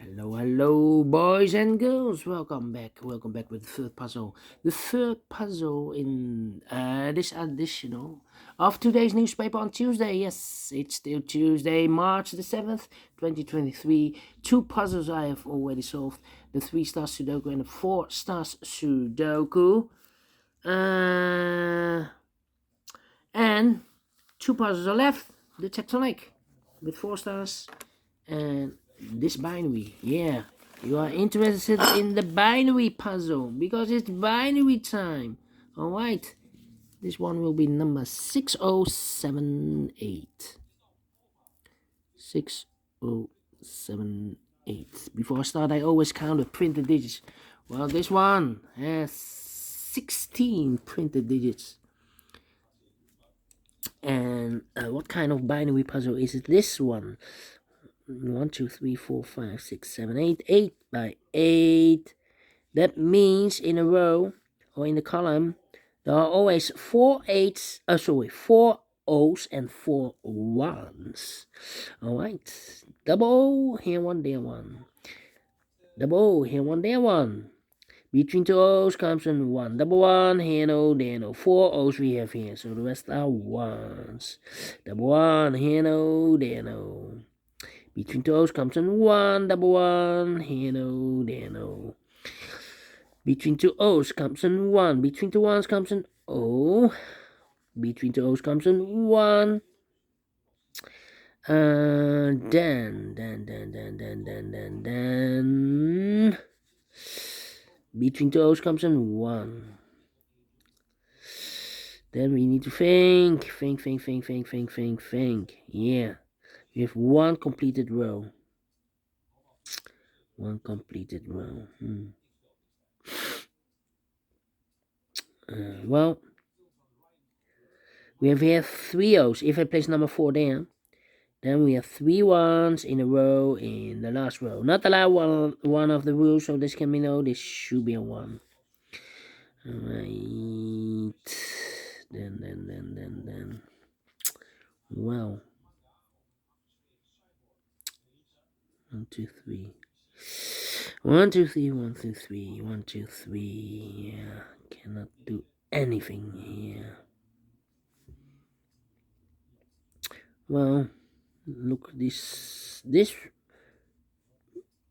Hello, boys and girls. Welcome back. Welcome back with the third puzzle. The third puzzle in this additional of today's newspaper on Tuesday. Yes, it's still Tuesday, March the 7th, 2023. Two puzzles I have already solved: the 3-star Sudoku and the 4-star Sudoku. And two puzzles are left: the tectonic with 4 stars and this binary. Yeah, you are interested in the binary puzzle because it's binary time. All right, this one will be number 6078. 6078. Before I start, I always count the printed digits. Well, this one has 16 printed digits. And what kind of binary puzzle is it? This one. 1, 2, 3, 4, 5, 6, 7, 8. 8 by 8. That means in a row or in the column there are always 4 O's and 4 1s. Alright. Double O, here one, there one. Double O, here one, there one. Between 2 O's comes in 1. Double 1, here no, there no. 4 O's we have here, so the rest are 1s. Double 1, here no, there no. Between 2 O's comes in 1, double 1, here no, there no. Between 2 O's comes in 1, between 2 1's comes in O. Between 2 O's comes in 1. Then. Between 2 O's comes in 1. Then we need to think. Yeah. We have one completed row. One completed row. Well, we have here 3 O's. If I place number 4 there, then we have 3 1s in a row in the last row. Not allowed one of the rules, so this can be no. This should be a 1. Alright. Then. Well. 1, 2, 3. 1, 2, 3, 1, 2, 3, 1, 2, 3. Yeah, cannot do anything here. Well, look, this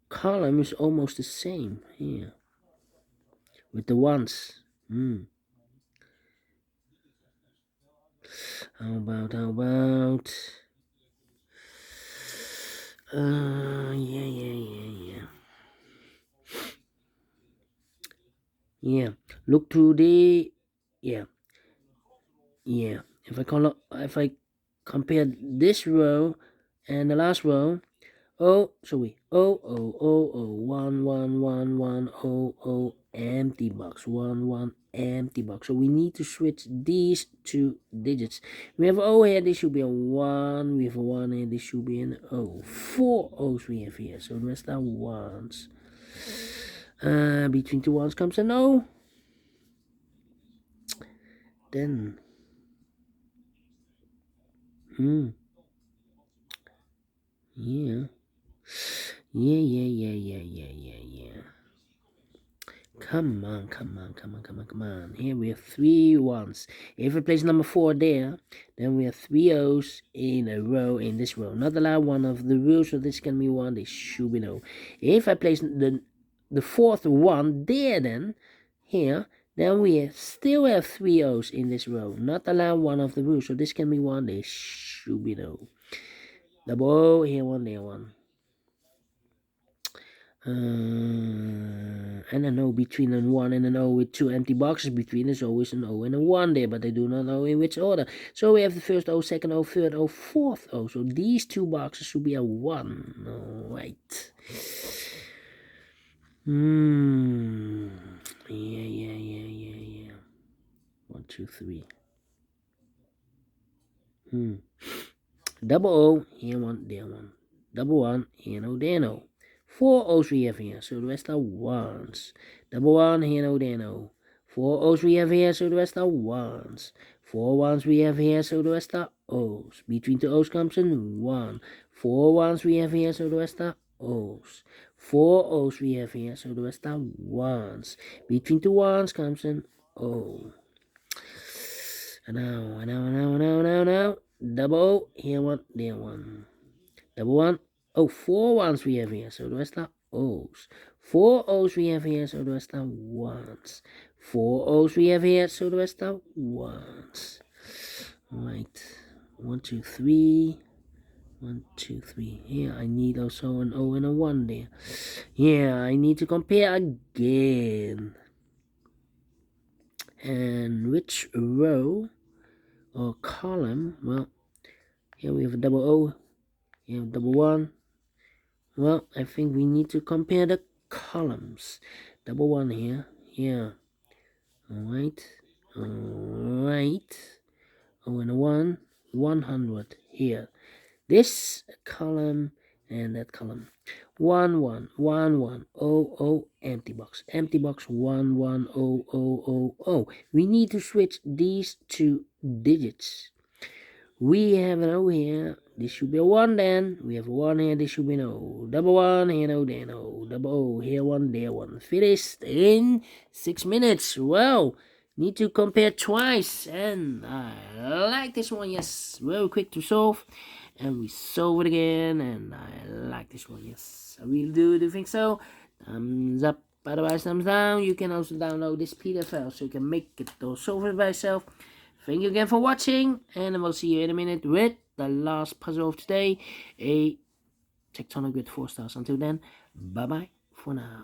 column is almost the same here with the ones. How about yeah, look to the yeah. If I compare this row and the last row, O 1 1 1 1 O empty box 1 1 empty box. So we need to switch these two digits. We have O here, this should be a 1. We have a 1 here, this should be an O. 4 O's we have here, so the rest are 1s. Between 2 1s comes an O. Then yeah. Come on. Here we have 3 1s. If we place number 4 there, then we have 3 O's in a row in this row. Not allowed one of the rules, so this can be 1. This should be no. If I place the 4th 1 there, then here, then we still have 3 O's in this row. Not allowed one of the rules, so this can be 1. This should be no. Double O, here 1, there 1. And an O between a 1 and an O with 2 empty boxes between. There's always an O and a 1 there, but I do not know in which order. So we have the first O, second O, third O, fourth O. So these 2 boxes should be a 1. Alright. Yeah. 1, 2, 3. Double O, here 1, there 1. Double 1, here no, there no. 4 O's we have here, so the rest are 1s. Double 1, here no, there no. 4 O's we have here, so the rest are 1s. 4 1s we have here, so the rest are O's. Between 2 O's comes in 1. 4 1s we have here, so the rest are O's. 4 O's we have here, so the rest are ones. Between two ones comes an O. And now. Double O, here one, there one. Double one. Oh, 4 ones we have here, so the rest are O's. 4 O's we have here, so the rest are ones. 4 O's we have here, so the rest are ones. Right. 1, 2, 3. 1, 2, 3. Here I need also an O and a 1 there. Yeah, I need to compare again. And which row or column? Well, here we have a double O. Here we have double 1. Well, I think we need to compare the columns. Double 1 here. Yeah. Alright. Alright. O and a 1. 100 here. This column and that column. 1 1 1 1 0 empty box 1 1 0 0 0. We need to switch these two digits. We have an O here. This should be a 1 then. We have a 1 here. This should be an O. Double 1 here, no, then O. Double O here, 1, there 1. Finished in 6 minutes. Well, need to compare twice. And I like this one. Yes, very quick to solve. And we solve it again. And I like this one. Yes, I really do. Do you think so? Thumbs up. Otherwise, thumbs down. You can also download this PDF file so you can make it or solve it by yourself. Thank you again for watching, and I will see you in a minute with the last puzzle of today, a tectonic with 4 stars. Until then, bye bye for now.